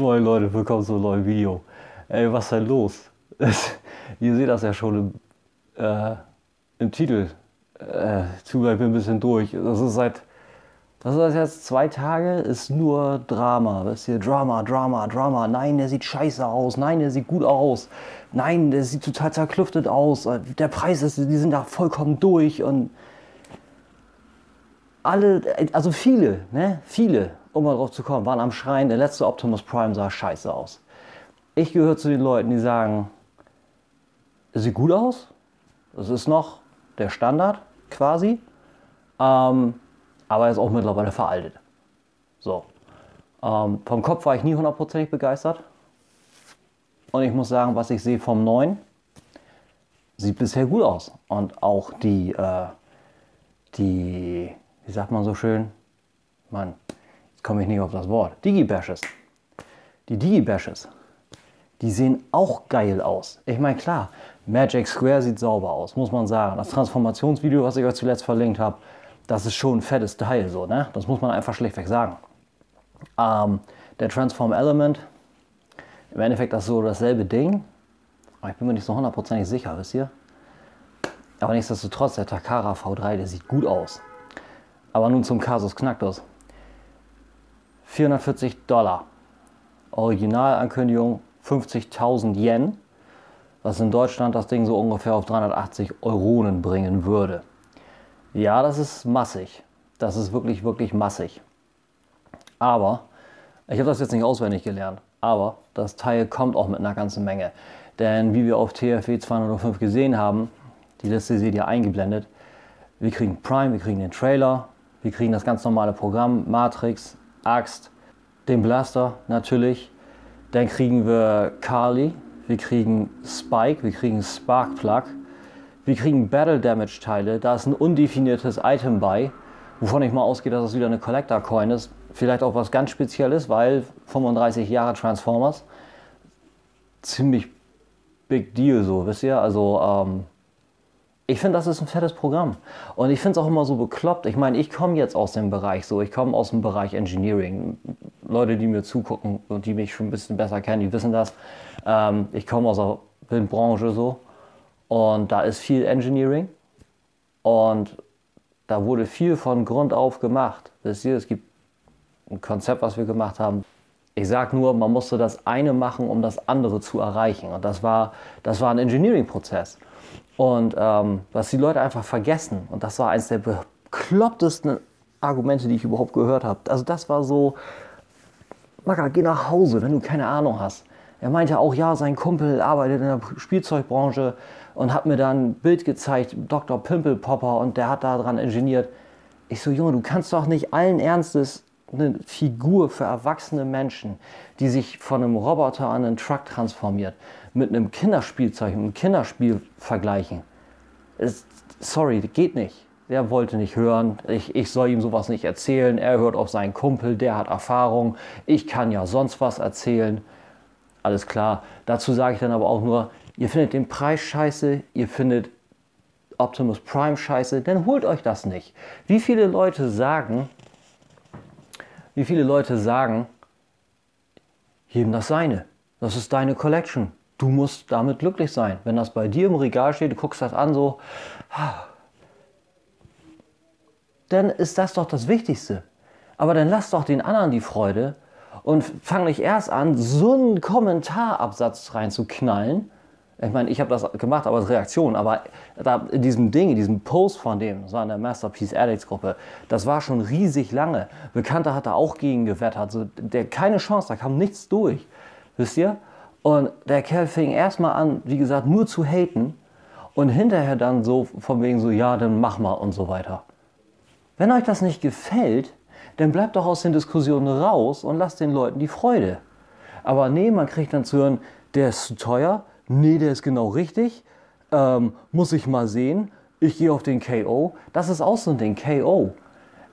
Moin Leute, willkommen zu einem neuen Video. Ey, was ist denn los? Ihr seht das ja schon im Titel. Ich bin ein bisschen durch. Das ist jetzt 2 Tage, ist nur Drama. Wisst ihr? Drama, Drama, Drama. Nein, der sieht scheiße aus. Nein, der sieht gut aus. Nein, der sieht total zerklüftet aus. Der Preis ist, die sind da vollkommen durch. Und alle, also viele, um mal drauf zu kommen, waren am Schreien, der letzte Optimus Prime sah scheiße aus. Ich gehöre zu den Leuten, die sagen, es sieht gut aus. Das ist noch der Standard quasi. Aber er ist auch mittlerweile veraltet. So. Vom Kopf war ich nie 100%ig begeistert. Und ich muss sagen, was ich sehe vom Neuen, sieht bisher gut aus. Und auch die, wie sagt man so schön? Mann, jetzt komme ich nicht auf das Wort. Digi-Bashes. Die Digi-Bashes, die sehen auch geil aus. Ich meine, klar, Magic Square sieht sauber aus, muss man sagen. Das Transformationsvideo, was ich euch zuletzt verlinkt habe, das ist schon ein fettes Teil, so, ne? Das muss man einfach schlichtweg sagen. Der Transform Element, im Endeffekt das ist so dasselbe Ding. Aber ich bin mir nicht so 100%ig sicher, wisst ihr? Aber nichtsdestotrotz, der Takara V3, der sieht gut aus. Aber nun zum Kasus Knacktus. $440. Originalankündigung 50.000 Yen. Was in Deutschland das Ding so ungefähr auf 380 Euronen bringen würde. Ja, das ist massig. Das ist wirklich, wirklich massig. Aber, ich habe das jetzt nicht auswendig gelernt, aber das Teil kommt auch mit einer ganzen Menge. Denn wie wir auf TFW 205 gesehen haben, die Liste seht ihr eingeblendet, wir kriegen Prime, wir kriegen den Trailer, wir kriegen das ganz normale Programm, Matrix, Axt, den Blaster natürlich, dann kriegen wir Carly, wir kriegen Spike, wir kriegen Sparkplug, wir kriegen Battle Damage Teile, da ist ein undefiniertes Item bei, wovon ich mal ausgehe, dass es wieder eine Collector Coin ist, vielleicht auch was ganz Spezielles, weil 35 Jahre Transformers, ziemlich big deal so, wisst ihr, also ich finde, das ist ein fettes Programm. Und ich finde es auch immer so bekloppt. Ich meine, ich komme jetzt aus dem Bereich so. Ich komme aus dem Bereich Engineering. Leute, die mir zugucken und die mich schon ein bisschen besser kennen, die wissen das. Ich komme aus der Bildbranche so. Und da ist viel Engineering. Und da wurde viel von Grund auf gemacht. Wisst ihr, es gibt ein Konzept, was wir gemacht haben. Ich sage nur, man musste das eine machen, um das andere zu erreichen. Und das war ein Engineering-Prozess. Und was die Leute einfach vergessen, und das war eines der beklopptesten Argumente, die ich überhaupt gehört habe. Also das war so, Macker, geh nach Hause, wenn du keine Ahnung hast. Er meinte auch, ja, sein Kumpel arbeitet in der Spielzeugbranche und hat mir dann ein Bild gezeigt, Dr. Pimpelpopper, und der hat daran ingeniert. Ich so, Junge, du kannst doch nicht allen Ernstes eine Figur für erwachsene Menschen, die sich von einem Roboter an einen Truck transformiert, mit einem Kinderspielzeug, einem Kinderspiel vergleichen. Sorry, das geht nicht. Der wollte nicht hören, ich soll ihm sowas nicht erzählen, er hört auf seinen Kumpel, der hat Erfahrung, ich kann ja sonst was erzählen. Alles klar. Dazu sage ich dann aber auch nur, ihr findet den Preis scheiße, ihr findet Optimus Prime scheiße, dann holt euch das nicht. Wie viele Leute sagen, jedem das seine. Das ist deine Collection. Du musst damit glücklich sein. Wenn das bei dir im Regal steht, du guckst das an so, dann ist das doch das Wichtigste. Aber dann lass doch den anderen die Freude und fang nicht erst an, so einen Kommentarabsatz reinzuknallen. Ich meine, ich habe das gemacht, aber als Reaktion. Aber da in diesem Ding, in diesem Post von dem, das war in der Masterpiece Addicts Gruppe, das war schon riesig lange. Bekannter hat da auch gegen gewettert. So, keine Chance, da kam nichts durch. Wisst ihr? Und der Kerl fing erstmal an, wie gesagt, nur zu haten. Und hinterher dann so, von wegen so, ja, dann mach mal und so weiter. Wenn euch das nicht gefällt, dann bleibt doch aus den Diskussionen raus und lasst den Leuten die Freude. Aber nee, man kriegt dann zu hören, der ist zu teuer. Nee, der ist genau richtig. Muss ich mal sehen. Ich gehe auf den KO. Das ist auch so ein Ding, KO.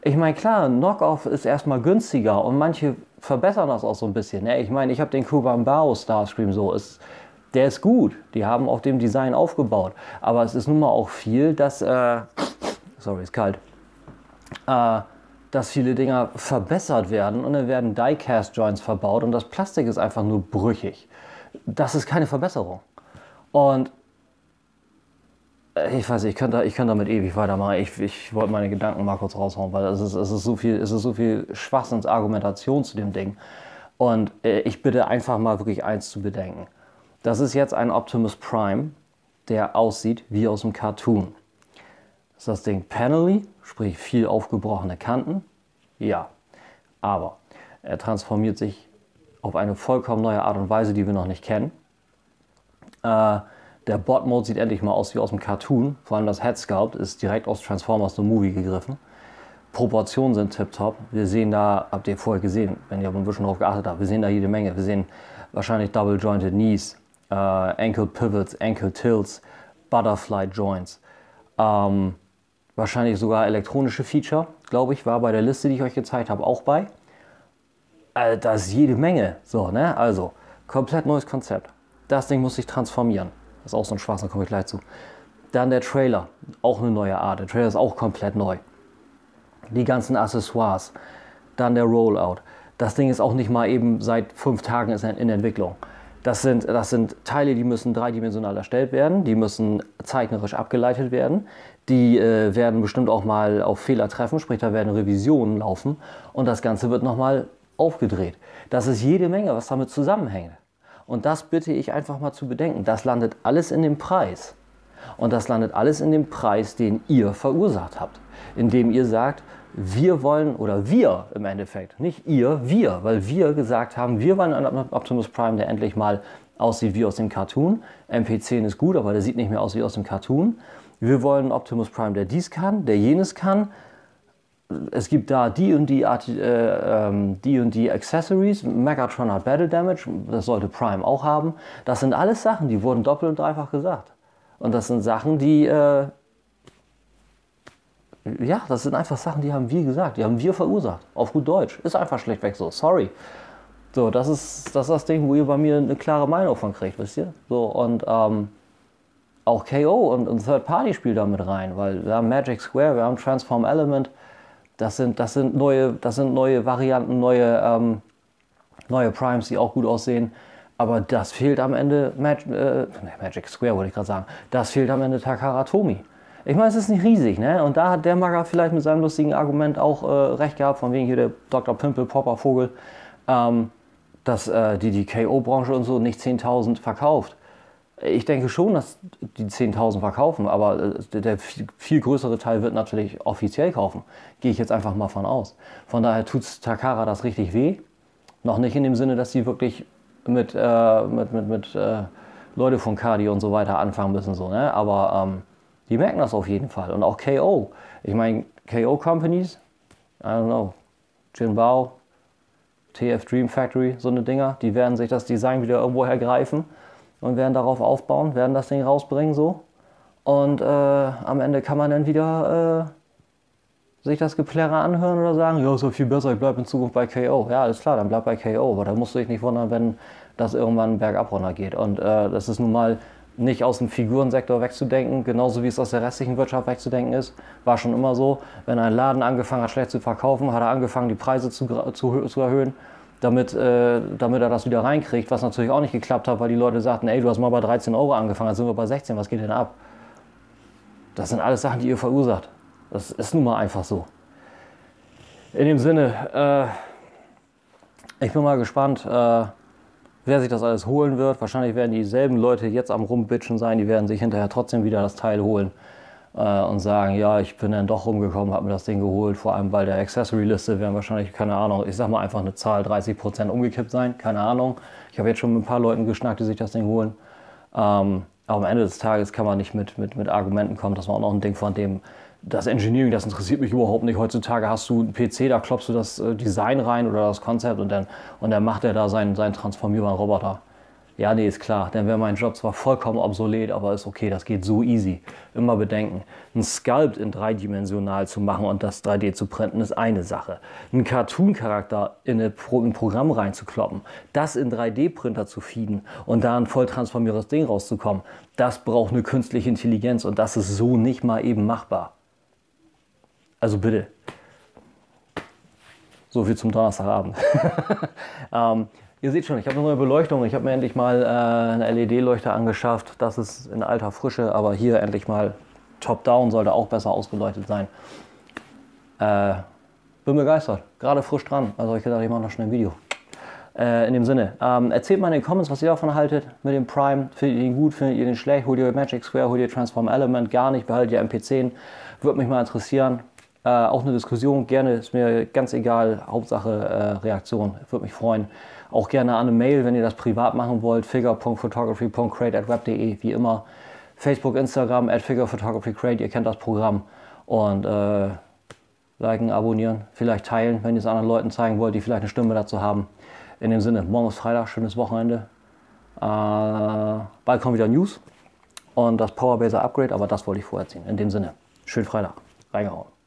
Ich meine, klar, Knockoff ist erstmal günstiger und manche verbessern das auch so ein bisschen. Ne? Ich meine, ich habe den Kuban Bao Starscream so. Der ist gut. Die haben auf dem Design aufgebaut. Aber es ist nun mal auch viel, dass... sorry, ist kalt. dass viele Dinger verbessert werden und dann werden Die-Cast-Joints verbaut und das Plastik ist einfach nur brüchig. Das ist keine Verbesserung. Und ich weiß, ich könnte damit ewig weitermachen. Ich wollte meine Gedanken mal kurz raushauen, weil es ist so viel Schwachsinnsargumentation zu dem Ding. Und ich bitte einfach mal wirklich eins zu bedenken. Das ist jetzt ein Optimus Prime, der aussieht wie aus dem Cartoon. Ist das Ding panely, sprich viel aufgebrochene Kanten? Ja. Aber er transformiert sich auf eine vollkommen neue Art und Weise, die wir noch nicht kennen. Der Bot-Mode sieht endlich mal aus wie aus dem Cartoon. Vor allem das Head Sculpt ist direkt aus Transformers The Movie gegriffen. Proportionen sind tipptopp. Wir sehen da, habt ihr vorher gesehen, wenn ihr ein bisschen drauf geachtet habt, wir sehen da jede Menge. Wir sehen wahrscheinlich Double Jointed Knees, Ankle Pivots, Ankle Tilts, Butterfly Joints. Wahrscheinlich sogar elektronische Feature, glaube ich, war bei der Liste, die ich euch gezeigt habe, auch bei. Da ist jede Menge. So, ne? Also, komplett neues Konzept. Das Ding muss sich transformieren. Das ist auch so ein Schwachsinn, da komme ich gleich zu. Dann der Trailer, auch eine neue Art. Der Trailer ist auch komplett neu. Die ganzen Accessoires. Dann der Rollout. Das Ding ist auch nicht mal eben seit 5 Tagen in Entwicklung. Das sind Teile, die müssen dreidimensional erstellt werden. Die müssen zeichnerisch abgeleitet werden. Die werden bestimmt auch mal auf Fehler treffen, sprich da werden Revisionen laufen. Und das Ganze wird nochmal aufgedreht. Das ist jede Menge, was damit zusammenhängt. Und das bitte ich einfach mal zu bedenken. Das landet alles in dem Preis. Und das landet alles in dem Preis, den ihr verursacht habt. Indem ihr sagt, wir wollen, oder wir im Endeffekt, nicht ihr, wir, weil wir gesagt haben, wir wollen einen Optimus Prime, der endlich mal aussieht wie aus dem Cartoon. MP10 ist gut, aber der sieht nicht mehr aus wie aus dem Cartoon. Wir wollen einen Optimus Prime, der dies kann, der jenes kann. Es gibt da die und die Accessories. Megatron hat Battle Damage, das sollte Prime auch haben. Das sind alles Sachen, die wurden doppelt und dreifach gesagt. Und das sind Sachen, die, ja, das sind einfach Sachen, die haben wir gesagt, die haben wir verursacht. Auf gut Deutsch. Ist einfach schlechtweg so, sorry. So, das ist das Ding, wo ihr bei mir eine klare Meinung von kriegt, wisst ihr? So, und auch KO und Third Party spielt da mit rein, weil wir haben Magic Square, wir haben Transform Element. Das sind neue Varianten, neue Primes, die auch gut aussehen. Aber das fehlt am Ende, Magic Square wollte ich gerade sagen, das fehlt am Ende Takara Tomy. Ich meine, es ist nicht riesig, ne? Und da hat der Maga vielleicht mit seinem lustigen Argument auch recht gehabt, von wegen hier der Dr. Pimpel, Popper, Vogel, dass die KO-Branche und so nicht 10.000 verkauft. Ich denke schon, dass die 10.000 verkaufen, aber der viel größere Teil wird natürlich offiziell kaufen. Gehe ich jetzt einfach mal von aus. Von daher tut Takara das richtig weh. Noch nicht in dem Sinne, dass sie wirklich mit Leute von Cardi und so weiter anfangen müssen, so, ne? Aber die merken das auf jeden Fall. Und auch KO. Ich meine, KO-Companies, I don't know, Jinbao, TF Dream Factory, so eine Dinger, die werden sich das Design wieder irgendwo hergreifen und werden darauf aufbauen, werden das Ding rausbringen so. Und am Ende kann man dann wieder sich das Geplärre anhören oder sagen, ja, ist doch viel besser, ich bleibe in Zukunft bei KO. Ja, alles klar, dann bleib bei KO, aber da musst du dich nicht wundern, wenn das irgendwann bergab runter geht. Und das ist nun mal nicht aus dem Figurensektor wegzudenken, genauso wie es aus der restlichen Wirtschaft wegzudenken ist. War schon immer so, wenn ein Laden angefangen hat, schlecht zu verkaufen, hat er angefangen, die Preise zu erhöhen, damit er das wieder reinkriegt, was natürlich auch nicht geklappt hat, weil die Leute sagten, ey, du hast mal bei 13 Euro angefangen, jetzt sind wir bei 16, was geht denn ab? Das sind alles Sachen, die ihr verursacht. Das ist nun mal einfach so. In dem Sinne, ich bin mal gespannt, wer sich das alles holen wird. Wahrscheinlich werden dieselben Leute jetzt am Rumbitchen sein, die werden sich hinterher trotzdem wieder das Teil holen und sagen, ja, ich bin dann doch rumgekommen, habe mir das Ding geholt, vor allem bei der Accessory-Liste werden wahrscheinlich, keine Ahnung, ich sag mal einfach eine Zahl, 30% umgekippt sein, keine Ahnung. Ich habe jetzt schon mit ein paar Leuten geschnackt, die sich das Ding holen. Aber am Ende des Tages kann man nicht mit Argumenten kommen, das war auch noch ein Ding von dem, das Engineering, das interessiert mich überhaupt nicht. Heutzutage hast du einen PC, da klopfst du das Design rein oder das Konzept und dann macht er da seinen transformierbaren Roboter. Ja, nee, ist klar. Dann wäre mein Job zwar vollkommen obsolet, aber ist okay, das geht so easy. Immer bedenken, ein Sculpt in dreidimensional zu machen und das 3D zu printen, ist eine Sache. Einen Cartoon-Charakter in ein Programm reinzukloppen, das in 3D-Printer zu feeden und da ein voll transformiertes Ding rauszukommen, das braucht eine künstliche Intelligenz und das ist so nicht mal eben machbar. Also bitte. So viel zum Donnerstagabend. Ihr seht schon, ich habe eine neue Beleuchtung. Ich habe mir endlich mal eine LED-Leuchte angeschafft. Das ist in alter Frische, aber hier endlich mal top-down, sollte auch besser ausgeleuchtet sein. Bin begeistert, gerade frisch dran. Also ich gedacht, ich mache noch schnell ein Video. In dem Sinne, erzählt mal in den Comments, was ihr davon haltet mit dem Prime. Findet ihr ihn gut, findet ihr den schlecht? Holt ihr Magic Square, holt ihr Transform Element? Gar nicht, behaltet ihr MP10. Würde mich mal interessieren. Auch eine Diskussion, gerne, ist mir ganz egal. Hauptsache Reaktion, würde mich freuen. Auch gerne an eine Mail, wenn ihr das privat machen wollt. figure.photography.crate@web.de, wie immer. Facebook, Instagram, @figurephotographycrate, ihr kennt das Programm. Und liken, abonnieren, vielleicht teilen, wenn ihr es anderen Leuten zeigen wollt, die vielleicht eine Stimme dazu haben. In dem Sinne, morgen ist Freitag, schönes Wochenende. Bald kommen wieder News und das Powerbase Upgrade, aber das wollte ich vorher ziehen. In dem Sinne, schönen Freitag, reingehauen.